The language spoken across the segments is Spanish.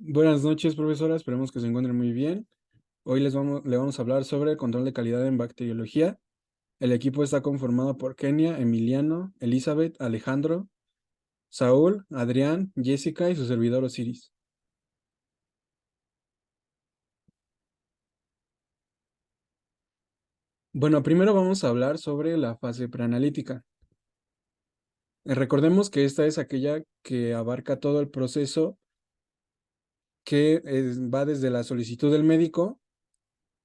Buenas noches, profesora. Esperemos que se encuentren muy bien. Hoy le vamos a hablar sobre el control de calidad en bacteriología. El equipo está conformado por Kenia, Emiliano, Elizabeth, Alejandro, Saúl, Adrián, Jessica y su servidor Osiris. Bueno, primero vamos a hablar sobre la fase preanalítica. Recordemos que esta es aquella que abarca todo el proceso que va desde la solicitud del médico,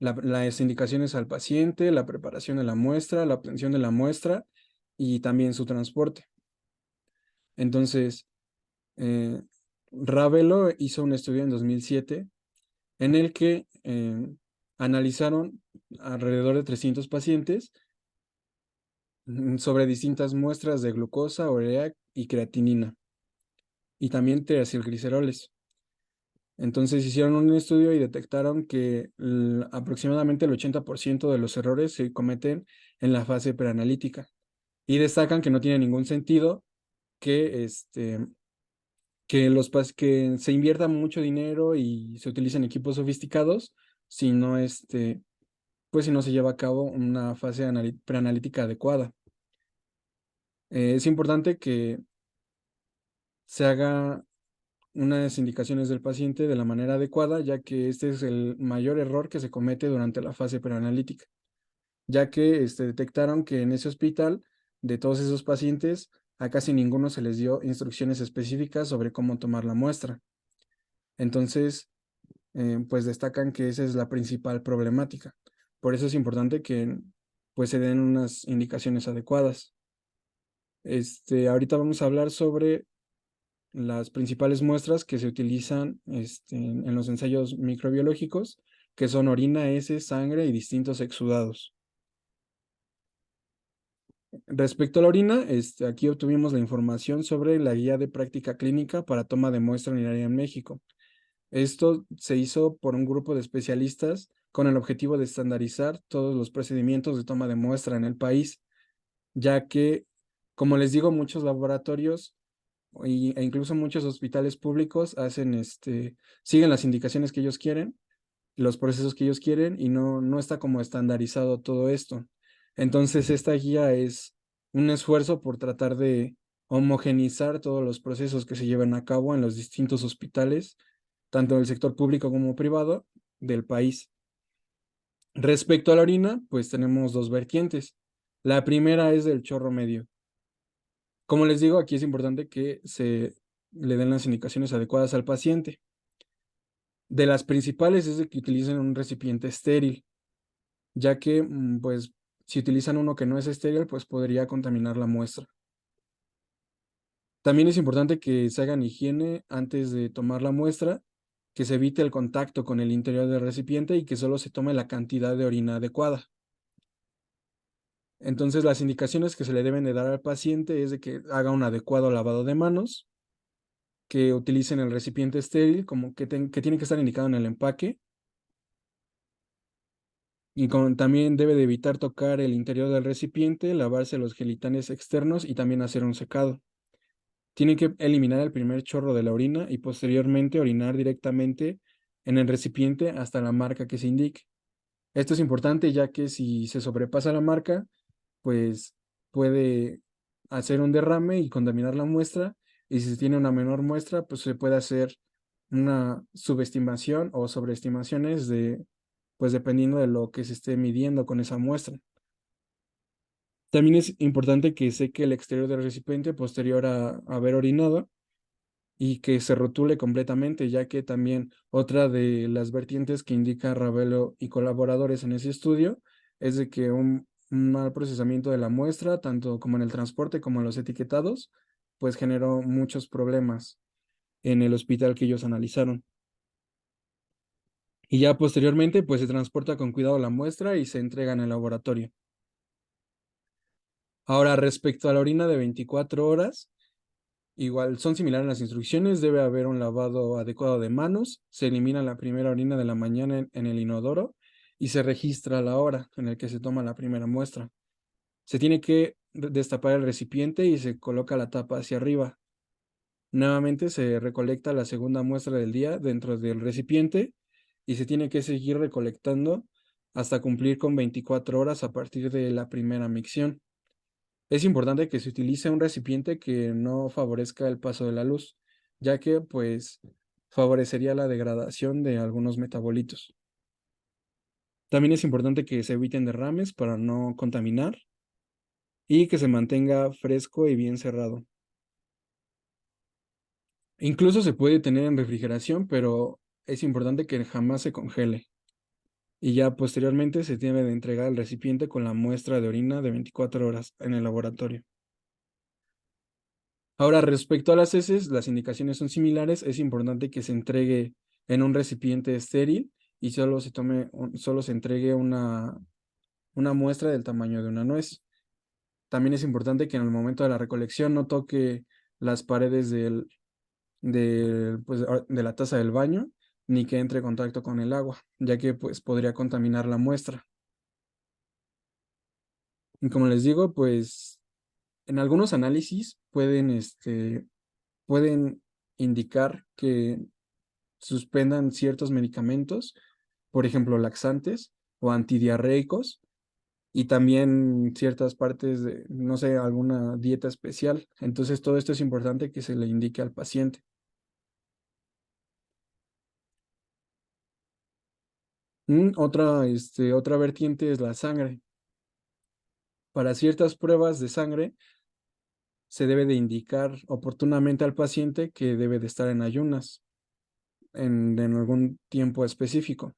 las indicaciones al paciente, la preparación de la muestra, la obtención de la muestra y también su transporte. Entonces, eh, Ravelo hizo un estudio en 2007 en el que analizaron alrededor de 300 pacientes sobre distintas muestras de glucosa, urea y creatinina, y también triacilgliceroles. Entonces hicieron un estudio y detectaron que aproximadamente el 80% de los errores se cometen en la fase preanalítica. Y destacan que no tiene ningún sentido que, que se invierta mucho dinero y se utilicen equipos sofisticados si no, pues si no se lleva a cabo una fase preanalítica adecuada. Es importante que se haga unas indicaciones del paciente de la manera adecuada, ya que este es el mayor error que se comete durante la fase preanalítica, ya que detectaron que en ese hospital, de todos esos pacientes, a casi ninguno se les dio instrucciones específicas sobre cómo tomar la muestra. Entonces, pues destacan que esa es la principal problemática. Por eso es importante que pues se den unas indicaciones adecuadas. Ahorita vamos a hablar sobre las principales muestras que se utilizan en los ensayos microbiológicos, que son orina, heces, sangre y distintos exudados. Respecto a la orina, aquí obtuvimos la información sobre la guía de práctica clínica para toma de muestra urinaria en México. Esto se hizo por un grupo de especialistas con el objetivo de estandarizar todos los procedimientos de toma de muestra en el país, ya que, como les digo, muchos laboratorios e incluso muchos hospitales públicos siguen las indicaciones que ellos quieren, los procesos que ellos quieren y no está como estandarizado todo esto. Entonces, esta guía es un esfuerzo por tratar de homogenizar todos los procesos que se llevan a cabo en los distintos hospitales, tanto del sector público como privado del país. Respecto a la orina, pues tenemos dos vertientes. La primera es del chorro medio. Como les digo, aquí es importante que se le den las indicaciones adecuadas al paciente. De las principales es de que utilicen un recipiente estéril, ya que, pues, si utilizan uno que no es estéril, pues podría contaminar la muestra. También es importante que se hagan higiene antes de tomar la muestra, que se evite el contacto con el interior del recipiente y que solo se tome la cantidad de orina adecuada. Entonces, las indicaciones que se le deben de dar al paciente es de que haga un adecuado lavado de manos, que utilicen el recipiente estéril, como que tiene que estar indicado en el empaque, y también debe de evitar tocar el interior del recipiente, lavarse los gelitanes externos y también hacer un secado. Tiene que eliminar el primer chorro de la orina y posteriormente orinar directamente en el recipiente hasta la marca que se indique. Esto es importante ya que si se sobrepasa la marca, pues puede hacer un derrame y contaminar la muestra, y si se tiene una menor muestra, pues se puede hacer una subestimación o sobreestimaciones pues dependiendo de lo que se esté midiendo con esa muestra. También es importante que seque el exterior del recipiente posterior a haber orinado y que se rotule completamente, ya que también otra de las vertientes que indica Ravelo y colaboradores en ese estudio es de que un mal procesamiento de la muestra, tanto como en el transporte como en los etiquetados, pues generó muchos problemas en el hospital que ellos analizaron. Y ya posteriormente, pues se transporta con cuidado la muestra y se entrega en el laboratorio. Ahora, respecto a la orina de 24 horas, igual son similares las instrucciones, debe haber un lavado adecuado de manos, se elimina la primera orina de la mañana en el inodoro y se registra la hora en la que se toma la primera muestra. Se tiene que destapar el recipiente y se coloca la tapa hacia arriba. Nuevamente se recolecta la segunda muestra del día dentro del recipiente y se tiene que seguir recolectando hasta cumplir con 24 horas a partir de la primera micción. Es importante que se utilice un recipiente que no favorezca el paso de la luz, ya que pues favorecería la degradación de algunos metabolitos. También es importante que se eviten derrames para no contaminar y que se mantenga fresco y bien cerrado. Incluso se puede tener en refrigeración, pero es importante que jamás se congele. Y ya posteriormente se debe de entregar el recipiente con la muestra de orina de 24 horas en el laboratorio. Ahora, respecto a las heces, las indicaciones son similares. Es importante que se entregue en un recipiente estéril y solo se entregue una muestra del tamaño de una nuez. También es importante que en el momento de la recolección no toque las paredes de la taza del baño ni que entre en contacto con el agua, ya que pues podría contaminar la muestra. Y como les digo, pues en algunos análisis pueden indicar que suspendan ciertos medicamentos, por ejemplo, laxantes o antidiarreicos, y también ciertas partes de, no sé, alguna dieta especial. Entonces, todo esto es importante que se le indique al paciente. Otra vertiente es la sangre. Para ciertas pruebas de sangre, se debe de indicar oportunamente al paciente que debe de estar en ayunas en algún tiempo específico.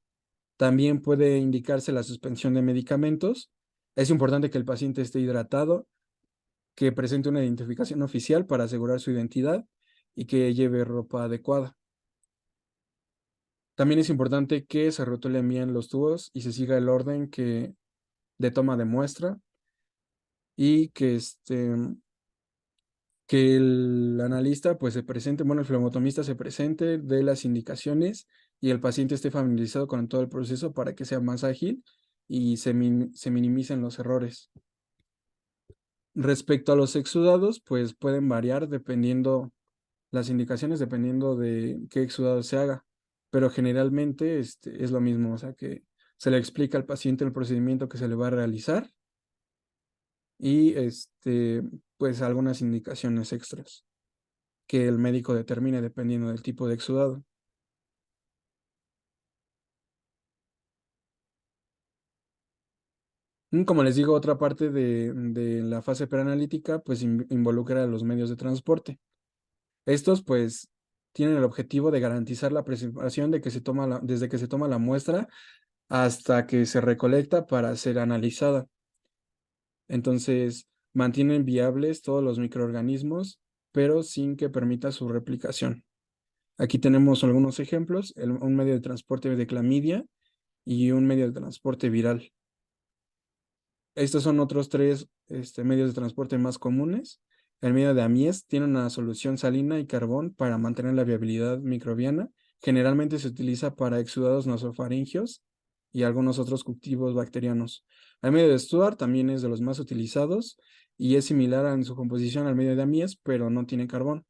También puede indicarse la suspensión de medicamentos. Es importante que el paciente esté hidratado, que presente una identificación oficial para asegurar su identidad y que lleve ropa adecuada. También es importante que se rotulen bien los tubos y se siga el orden de toma de muestra y que el analista pues se presente, bueno, el flebotomista se presente, dé las indicaciones y el paciente esté familiarizado con todo el proceso para que sea más ágil y se minimicen los errores. Respecto a los exudados, pues pueden variar dependiendo las indicaciones, dependiendo de qué exudado se haga, pero generalmente es lo mismo, o sea que se le explica al paciente el procedimiento que se le va a realizar y pues algunas indicaciones extras que el médico determine dependiendo del tipo de exudado. Como les digo, otra parte de la fase preanalítica pues involucra a los medios de transporte. Estos pues tienen el objetivo de garantizar la preservación de que desde que se toma la muestra hasta que se recolecta para ser analizada. Entonces, mantienen viables todos los microorganismos, pero sin que permita su replicación. Aquí tenemos algunos ejemplos, un medio de transporte de clamidia y un medio de transporte viral. Estos son otros tres medios de transporte más comunes. El medio de Amies tiene una solución salina y carbón para mantener la viabilidad microbiana. Generalmente se utiliza para exudados nasofaringios y algunos otros cultivos bacterianos. El medio de Stuart también es de los más utilizados y es similar en su composición al medio de Amies, pero no tiene carbón.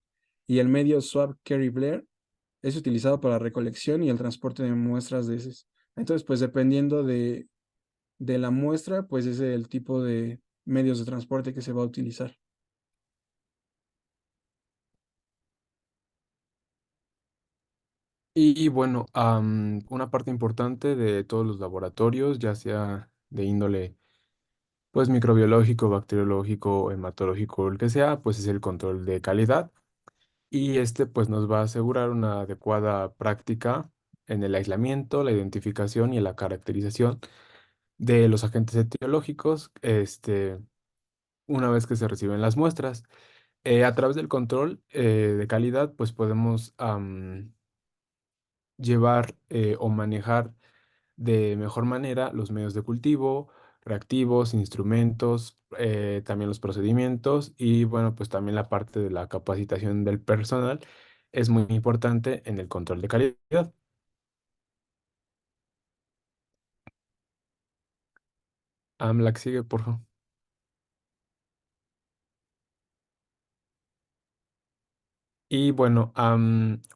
Y el medio Swab Kerry Blair es utilizado para la recolección y el transporte de muestras de heces. Entonces, pues dependiendo de la muestra, pues es el tipo de medios de transporte que se va a utilizar. Y bueno, una parte importante de todos los laboratorios, ya sea de índole pues microbiológico, bacteriológico, hematológico, el que sea, pues es el control de calidad. Y este pues nos va a asegurar una adecuada práctica en el aislamiento, la identificación y la caracterización de los agentes etiológicos, una vez que se reciben las muestras. A través del control de calidad, pues podemos llevar o manejar de mejor manera los medios de cultivo, reactivos, instrumentos, también los procedimientos y bueno, pues también la parte de la capacitación del personal es muy importante en el control de calidad. La que sigue, por favor. Y bueno,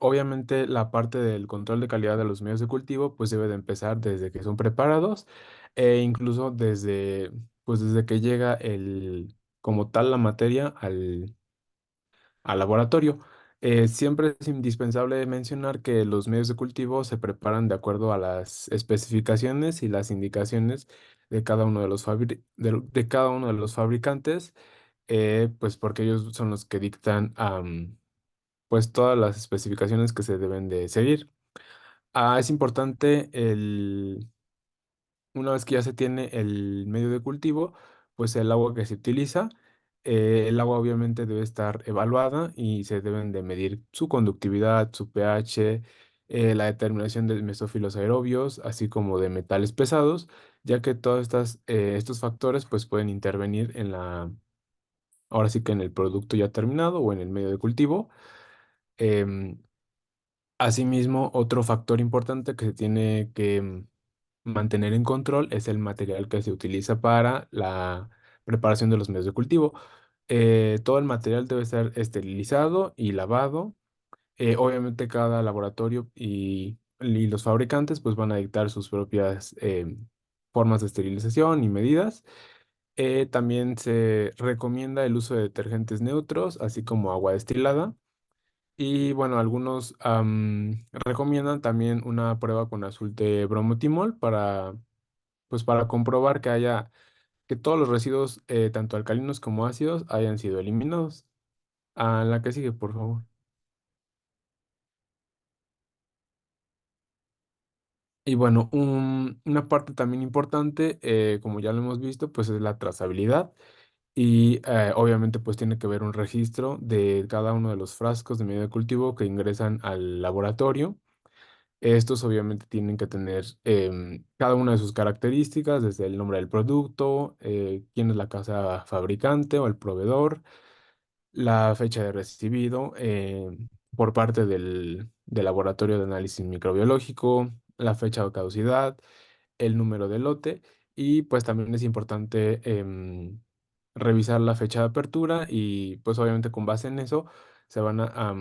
obviamente la parte del control de calidad de los medios de cultivo pues debe de empezar desde que son preparados e incluso desde pues desde que llega el como tal la materia al laboratorio. Siempre es indispensable mencionar que los medios de cultivo se preparan de acuerdo a las especificaciones y las indicaciones de cada uno de los de cada uno de los fabricantes, pues porque ellos son los que dictan pues todas las especificaciones que se deben de seguir. Es importante una vez que ya se tiene el medio de cultivo, pues el agua que se utiliza, el agua obviamente debe estar evaluada y se deben de medir su conductividad, su pH, la determinación de mesófilos aerobios, así como de metales pesados, ya que todos estos factores pues pueden intervenir en ahora sí que en el producto ya terminado o en el medio de cultivo. Em, Asimismo, otro factor importante que se tiene que mantener en control es el material que se utiliza para la preparación de los medios de cultivo. Todo el material debe ser esterilizado y lavado. Obviamente cada laboratorio y los fabricantes pues van a dictar sus propias formas de esterilización y medidas. También se recomienda el uso de detergentes neutros, así como agua destilada. Y bueno, algunos recomiendan también una prueba con azul de bromotimol pues para comprobar que todos los residuos, tanto alcalinos como ácidos, hayan sido eliminados. La que sigue, por favor. Y bueno, una parte también importante, como ya lo hemos visto, pues es la trazabilidad. Y obviamente pues tiene que haber un registro de cada uno de los frascos de medio de cultivo que ingresan al laboratorio. Estos obviamente tienen que tener cada una de sus características, desde el nombre del producto, quién es la casa fabricante o el proveedor, la fecha de recibido por parte del laboratorio de análisis microbiológico, la fecha de caducidad, el número de lote y pues también es importante revisar la fecha de apertura y pues obviamente con base en eso se van a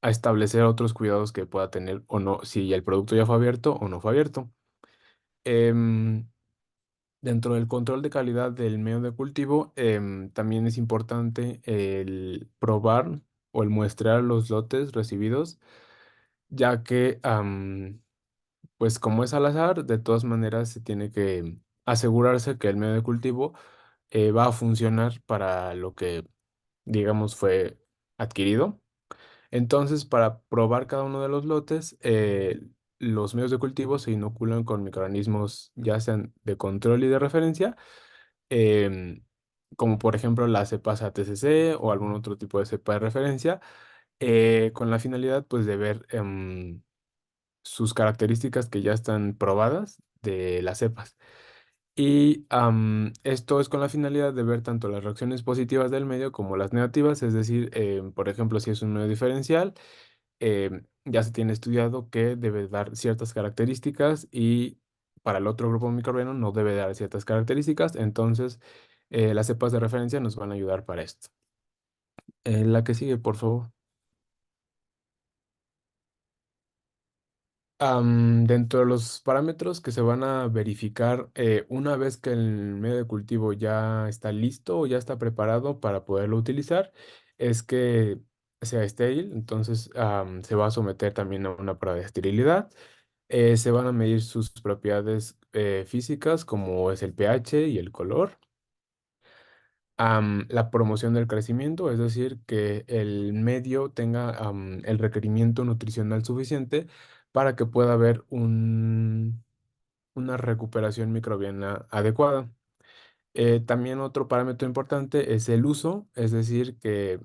establecer otros cuidados que pueda tener o no, si el producto ya fue abierto o no fue abierto. Em, Dentro del control de calidad del medio de cultivo, también es importante el probar o el muestrear los lotes recibidos, ya que, pues como es al azar, de todas maneras se tiene que asegurarse que el medio de cultivo va a funcionar para lo que, digamos, fue adquirido. Entonces, para probar cada uno de los lotes, los medios de cultivo se inoculan con microorganismos ya sean de control y de referencia, em, como por ejemplo las cepas ATCC o algún otro tipo de cepa de referencia, con la finalidad pues de ver sus características que ya están probadas de las cepas. Y esto es con la finalidad de ver tanto las reacciones positivas del medio como las negativas, es decir, por ejemplo, si es un medio diferencial, ya se tiene estudiado que debe dar ciertas características y para el otro grupo microbiano no debe dar ciertas características, entonces las cepas de referencia nos van a ayudar para esto. La que sigue, por favor. Dentro de los parámetros que se van a verificar una vez que el medio de cultivo ya está listo o ya está preparado para poderlo utilizar, es que sea estéril, entonces se va a someter también a una prueba de esterilidad. Se van a medir sus propiedades físicas como es el pH y el color. La promoción del crecimiento, es decir, que el medio tenga el requerimiento nutricional suficiente para que pueda haber una recuperación microbiana adecuada. También otro parámetro importante es el uso, es decir, que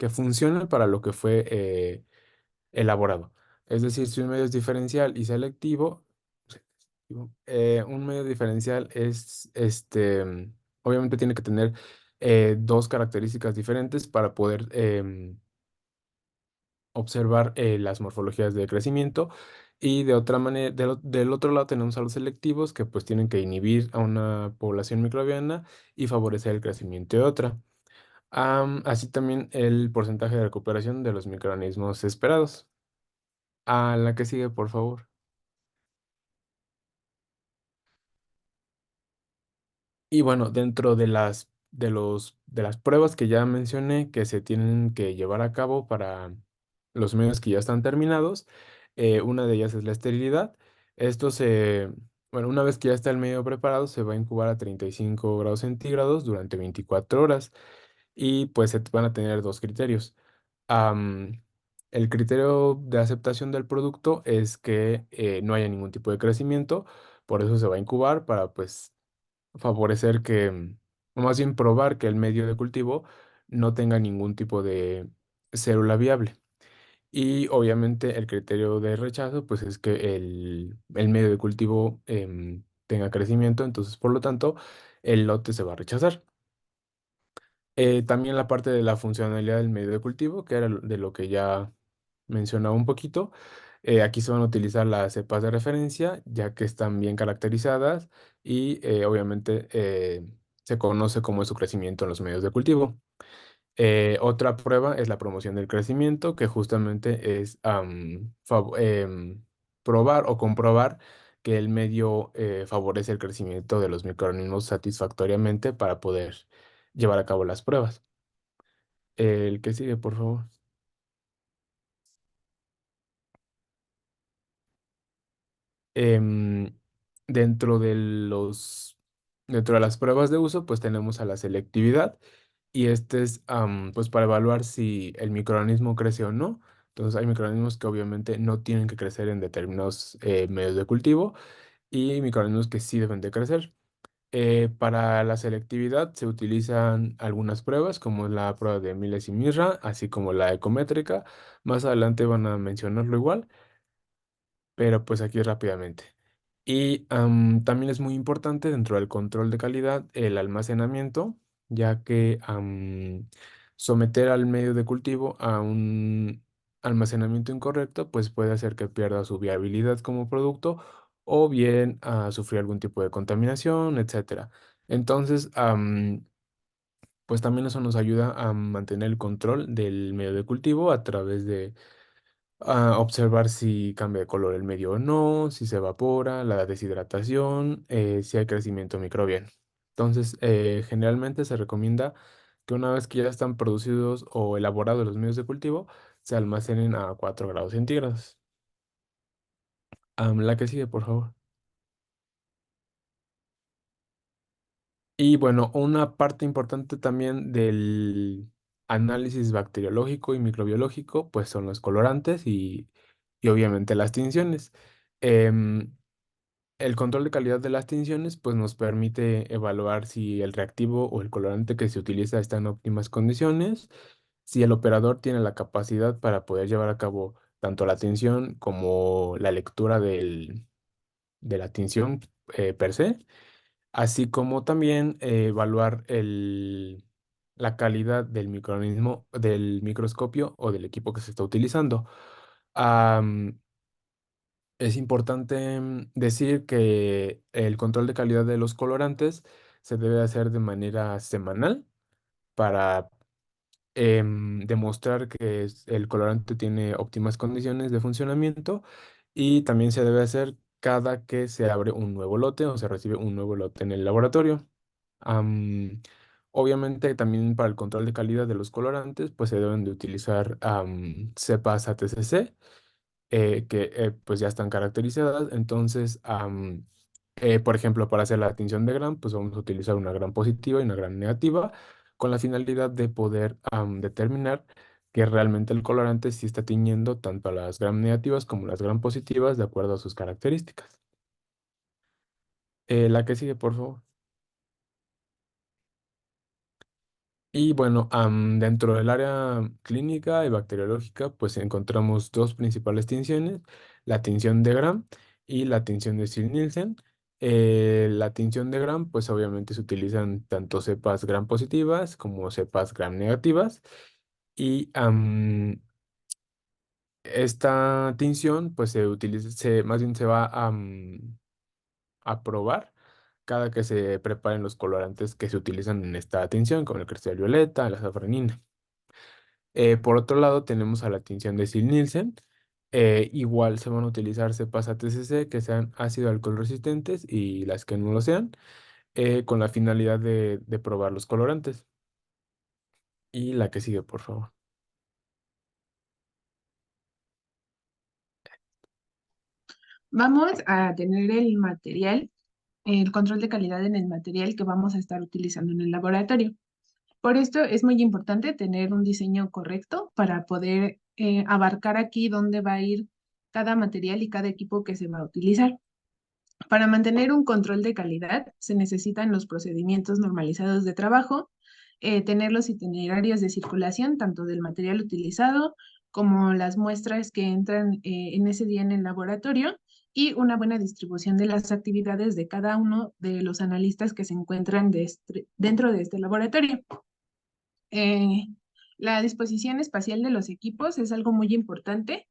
funcione para lo que fue elaborado. Es decir, si un medio es diferencial y selectivo, un medio diferencial es, obviamente tiene que tener dos características diferentes para poder observar las morfologías de crecimiento. Y de otra manera, del otro lado tenemos a los selectivos que pues tienen que inhibir a una población microbiana y favorecer el crecimiento de otra. Así también el porcentaje de recuperación de los microorganismos esperados. A la que sigue, por favor. Y bueno, dentro de de las pruebas que ya mencioné que se tienen que llevar a cabo para los medios que ya están terminados, una de ellas es la esterilidad. Esto bueno, una vez que ya está el medio preparado, se va a incubar a 35 grados centígrados durante 24 horas y pues se van a tener dos criterios. Am, el criterio de aceptación del producto es que no haya ningún tipo de crecimiento, por eso se va a incubar para pues favorecer o más bien probar que el medio de cultivo no tenga ningún tipo de célula viable. Y obviamente el criterio de rechazo, pues es que el medio de cultivo tenga crecimiento, entonces por lo tanto el lote se va a rechazar. También la parte de la funcionalidad del medio de cultivo, que era de lo que ya mencionaba un poquito. Aquí se van a utilizar las cepas de referencia, ya que están bien caracterizadas y obviamente se conoce cómo es su crecimiento en los medios de cultivo. Otra prueba es la promoción del crecimiento, que justamente es probar o comprobar que el medio favorece el crecimiento de los microorganismos satisfactoriamente para poder llevar a cabo las pruebas. El que sigue, por favor. Em, dentro de dentro de las pruebas de uso, pues tenemos a la selectividad y este es pues para evaluar si el microorganismo crece o no. Entonces hay microorganismos que obviamente no tienen que crecer en determinados medios de cultivo y microorganismos que sí deben de crecer. Para la selectividad se utilizan algunas pruebas como la prueba de Miles y Mirra, así como la ecométrica. Más adelante van a mencionarlo igual, pero pues aquí rápidamente. Y también es muy importante dentro del control de calidad el almacenamiento, ya que someter al medio de cultivo a un almacenamiento incorrecto, pues puede hacer que pierda su viabilidad como producto o bien sufrir algún tipo de contaminación, etcétera. Entonces, pues también eso nos ayuda a mantener el control del medio de cultivo a través de observar si cambia de color el medio o no, si se evapora, la deshidratación, si hay crecimiento microbiano. Entonces, generalmente se recomienda que una vez que ya están producidos o elaborados los medios de cultivo, se almacenen a 4 grados centígrados. La que sigue, por favor. Y bueno, una parte importante también del análisis bacteriológico y microbiológico, pues son los colorantes y obviamente las tinciones. Em, El control de calidad de las tinciones pues nos permite evaluar si el reactivo o el colorante que se utiliza está en óptimas condiciones, si el operador tiene la capacidad para poder llevar a cabo tanto la tinción como la lectura de la tinción per se, así como también evaluar la calidad del microorganismo, del microscopio o del equipo que se está utilizando. Es importante decir que el control de calidad de los colorantes se debe hacer de manera semanal para demostrar que el colorante tiene óptimas condiciones de funcionamiento y también se debe hacer cada que se abre un nuevo lote o se recibe un nuevo lote en el laboratorio. Am, obviamente también para el control de calidad de los colorantes pues se deben de utilizar cepas ATCC que pues ya están caracterizadas. Entonces, por ejemplo, para hacer la tinción de Gram, pues vamos a utilizar una Gram positiva y una Gram negativa con la finalidad de poder determinar que realmente el colorante sí está tiñendo tanto a las Gram negativas como las Gram positivas de acuerdo a sus características. La que sigue, por favor. Y bueno, dentro del área clínica y bacteriológica, pues encontramos dos principales tinciones, la tinción de Gram y la tinción de Stirl-Nielsen. La tinción de Gram, pues obviamente se utilizan tanto cepas Gram positivas como cepas Gram negativas. Y esta tinción, pues se utiliza, más bien se va a probar cada que se preparen los colorantes que se utilizan en esta tinción, como el cristal violeta, la safranina. Por otro lado, tenemos a la tinción de Sil-Nielsen. Igual se van a utilizar cepas ATCC que sean ácido alcohol resistentes y las que no lo sean, con la finalidad de probar los colorantes. Y la que sigue, por favor. Vamos a tener el material, el control de calidad en el material que vamos a estar utilizando en el laboratorio. Por esto es muy importante tener un diseño correcto para poder abarcar aquí dónde va a ir cada material y cada equipo que se va a utilizar. Para mantener un control de calidad se necesitan los procedimientos normalizados de trabajo, tener los itinerarios de circulación tanto del material utilizado como las muestras que entran en ese día en el laboratorio y una buena distribución de las actividades de cada uno de los analistas que se encuentran dentro de este laboratorio. Eh, la disposición espacial de los equipos es algo muy importante,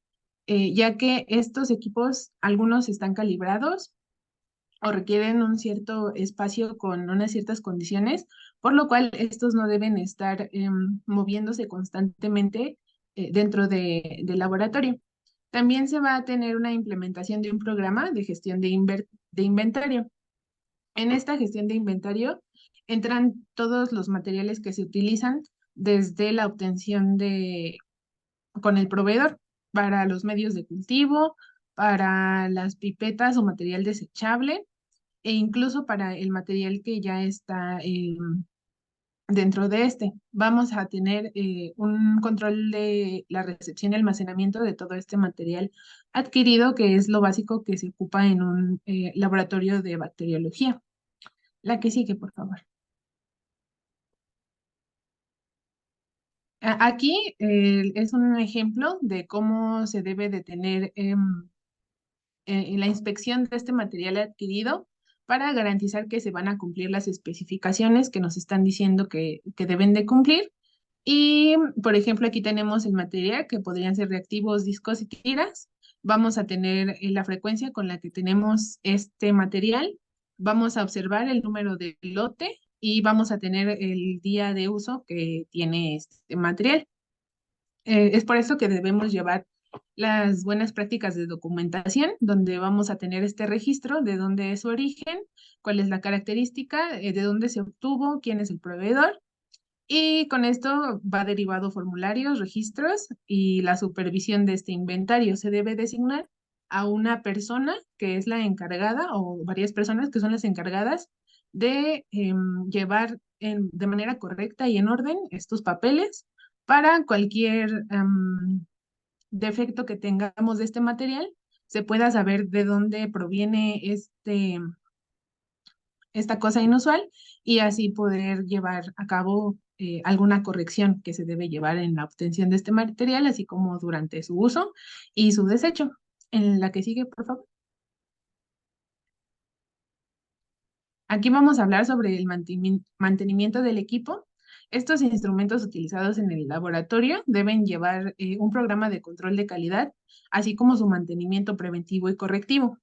ya que estos equipos, algunos están calibrados o requieren un cierto espacio con unas ciertas condiciones, por lo cual estos no deben estar moviéndose constantemente dentro del laboratorio. También se va a tener una implementación de un programa de gestión de inventario. En esta gestión de inventario entran todos los materiales que se utilizan desde la obtención con el proveedor para los medios de cultivo, para las pipetas o material desechable e incluso para el material que ya está dentro de este. Vamos a tener un control de la recepción y almacenamiento de todo este material adquirido, que es lo básico que se ocupa en un laboratorio de bacteriología. La que sigue, por favor. Aquí es un ejemplo de cómo se debe de tener la inspección de este material adquirido para garantizar que se van a cumplir las especificaciones que nos están diciendo que deben de cumplir. Y, por ejemplo, aquí tenemos el material que podrían ser reactivos, discos y tiras. Vamos a tener la frecuencia con la que tenemos este material. Vamos a observar el número de lote y vamos a tener el día de uso que tiene este material. Es por eso que debemos llevar las buenas prácticas de documentación, donde vamos a tener este registro de dónde es su origen, cuál es la característica, de dónde se obtuvo, quién es el proveedor. Y con esto va derivado formularios, registros y la supervisión de este inventario. Se debe designar a una persona que es la encargada o varias personas que son las encargadas de llevar de manera correcta y en orden estos papeles para cualquier defecto que tengamos de este material, se pueda saber de dónde proviene esta cosa inusual y así poder llevar a cabo alguna corrección que se debe llevar en la obtención de este material, así como durante su uso y su desecho. En la que sigue, por favor. Aquí vamos a hablar sobre el mantenimiento del equipo. Estos instrumentos utilizados en el laboratorio deben llevar un programa de control de calidad, así como su mantenimiento preventivo y correctivo.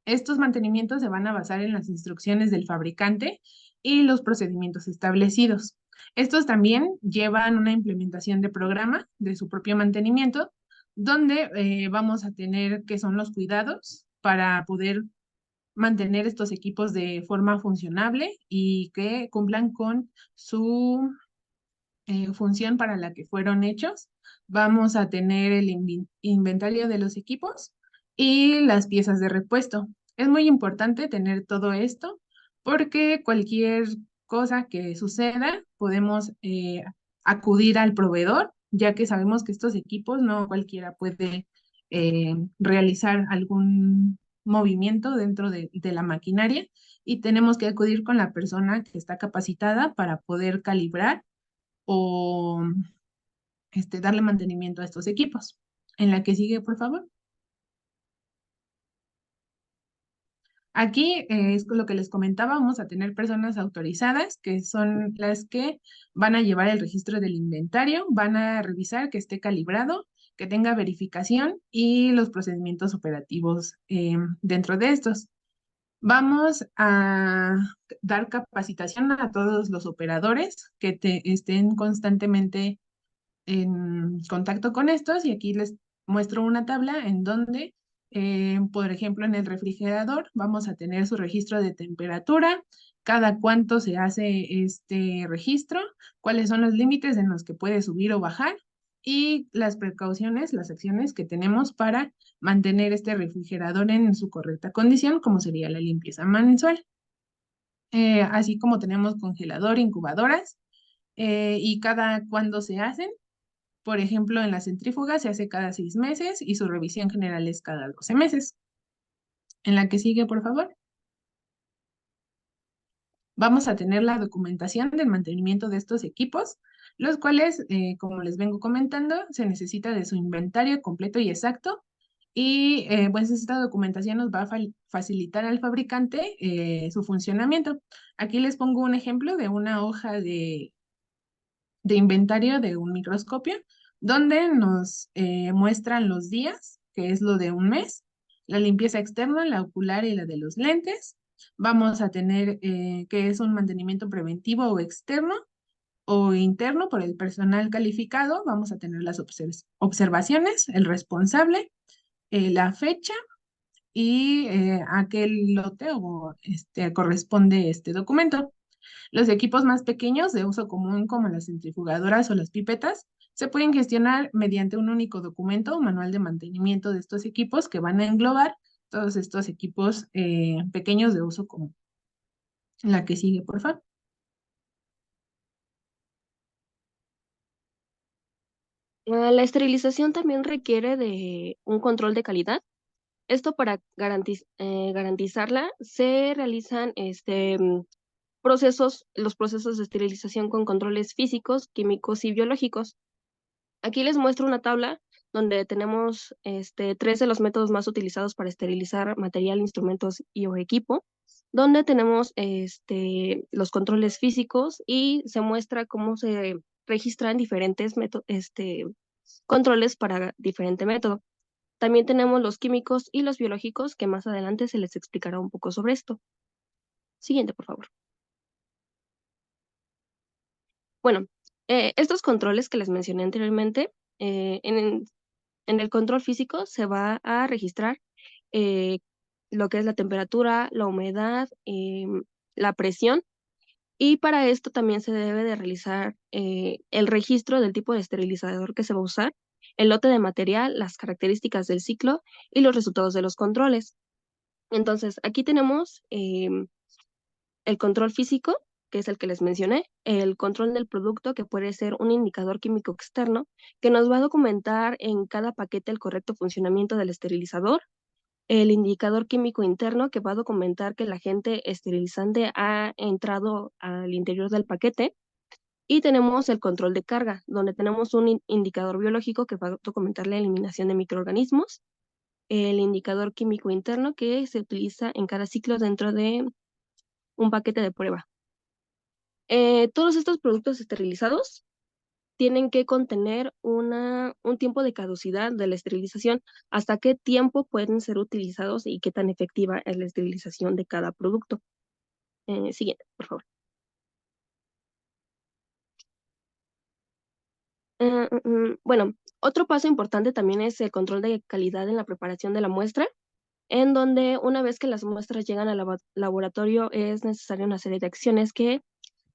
Estos mantenimientos se van a basar en las instrucciones del fabricante y los procedimientos establecidos. Estos también llevan una implementación de programa de su propio mantenimiento, donde vamos a tener qué son los cuidados para poder mantener estos equipos de forma funcionable y que cumplan con su función para la que fueron hechos. Vamos a tener el inventario de los equipos y las piezas de repuesto. Es muy importante tener todo esto porque cualquier cosa que suceda podemos acudir al proveedor, ya que sabemos que estos equipos no cualquiera puede realizar algún movimiento dentro de la maquinaria y tenemos que acudir con la persona que está capacitada para poder calibrar o darle mantenimiento a estos equipos. En la que sigue, por favor. Aquí es lo que les comentaba, vamos a tener personas autorizadas que son las que van a llevar el registro del inventario, van a revisar que esté calibrado, que tenga verificación y los procedimientos operativos dentro de estos. Vamos a dar capacitación a todos los operadores que estén constantemente en contacto con estos y aquí les muestro una tabla en donde, por ejemplo, en el refrigerador vamos a tener su registro de temperatura, cada cuánto se hace este registro, cuáles son los límites en los que puede subir o bajar y las precauciones, las acciones que tenemos para mantener este refrigerador en su correcta condición, como sería la limpieza mensual. Así como tenemos congelador, incubadoras, y cada cuándo se hacen. Por ejemplo, en la centrífuga se hace cada 6 meses y su revisión general es cada 12 meses. En la que sigue, por favor. Vamos a tener la documentación del mantenimiento de estos equipos, los cuales, como les vengo comentando, se necesita de su inventario completo y exacto. Y pues esta documentación nos va a facilitar al fabricante su funcionamiento. Aquí les pongo un ejemplo de una hoja de inventario de un microscopio, donde nos muestran los días, que es lo de un mes, la limpieza externa, la ocular y la de los lentes. Vamos a tener que es un mantenimiento preventivo o externo o interno por el personal calificado. Vamos a tener las observaciones, el responsable, la fecha y a qué lote o corresponde este documento. Los equipos más pequeños de uso común, como las centrifugadoras o las pipetas, se pueden gestionar mediante un único documento o manual de mantenimiento de estos equipos que van a englobar todos estos equipos pequeños de uso común. La que sigue, por favor. La esterilización también requiere de un control de calidad. Esto para garantizarla se realizan los procesos de esterilización con controles físicos, químicos y biológicos. Aquí les muestro una tabla donde tenemos 3 de los métodos más utilizados para esterilizar material, instrumentos y o equipo, donde tenemos los controles físicos y se muestra cómo se registran diferentes controles para diferente método. También tenemos los químicos y los biológicos, que más adelante se les explicará un poco sobre esto. Siguiente, por favor. Bueno, estos controles que les mencioné anteriormente, en el control físico se va a registrar eh, lo que es la temperatura, la humedad, la presión, y para esto también se debe de realizar el registro del tipo de esterilizador que se va a usar, el lote de material, las características del ciclo y los resultados de los controles. Entonces, aquí tenemos el control físico, que es el que les mencioné, el control del producto, que puede ser un indicador químico externo, que nos va a documentar en cada paquete el correcto funcionamiento del esterilizador, el indicador químico interno, que va a documentar que el agente esterilizante ha entrado al interior del paquete, y tenemos el control de carga, donde tenemos un indicador biológico que va a documentar la eliminación de microorganismos, el indicador químico interno que se utiliza en cada ciclo dentro de un paquete de prueba. Todos estos productos esterilizados tienen que contener un tiempo de caducidad de la esterilización, hasta qué tiempo pueden ser utilizados y qué tan efectiva es la esterilización de cada producto. Siguiente, por favor. Bueno, otro paso importante también es el control de calidad en la preparación de la muestra, en donde una vez que las muestras llegan al laboratorio es necesaria una serie de acciones que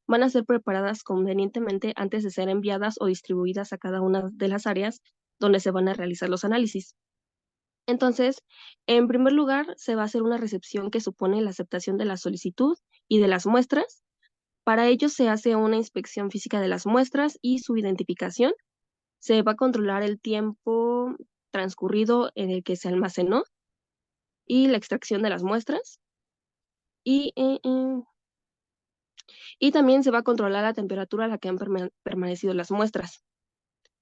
van a ser preparadas convenientemente antes de ser enviadas o distribuidas a cada una de las áreas donde se van a realizar los análisis. Entonces, en primer lugar, se va a hacer una recepción que supone la aceptación de la solicitud y de las muestras. Para ello se hace una inspección física de las muestras y su identificación. Se va a controlar el tiempo transcurrido en el que se almacenó y la extracción de las muestras. Y también se va a controlar la temperatura a la que han permanecido las muestras.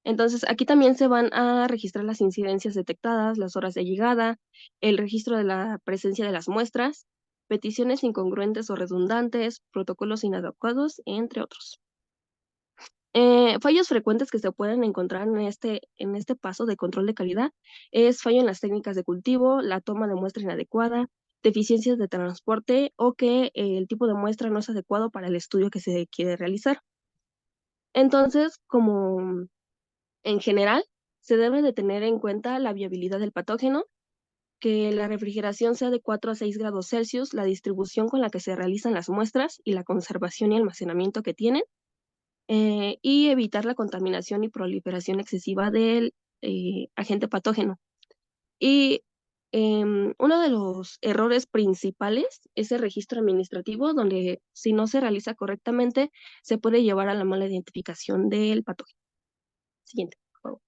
Entonces, aquí también se van a registrar las incidencias detectadas, las horas de llegada, el registro de la presencia de las muestras, peticiones incongruentes o redundantes, protocolos inadecuados, entre otros. Fallos frecuentes que se pueden encontrar en este paso de control de calidad es fallo en las técnicas de cultivo, la toma de muestra inadecuada, deficiencias de transporte o que el tipo de muestra no es adecuado para el estudio que se quiere realizar. Entonces, como en general, se debe de tener en cuenta la viabilidad del patógeno, que la refrigeración sea de 4 a 6 grados Celsius, la distribución con la que se realizan las muestras y la conservación y almacenamiento que tienen, y evitar la contaminación y proliferación excesiva del agente patógeno. Y uno de los errores principales es el registro administrativo, donde si no se realiza correctamente, se puede llevar a la mala identificación del patógeno. Siguiente, por favor.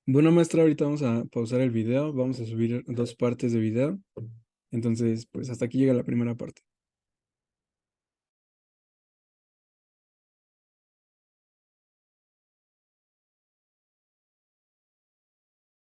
Bueno, maestra, ahorita vamos a pausar el video, vamos a subir 2 partes de video. Entonces, pues hasta aquí llega la primera parte.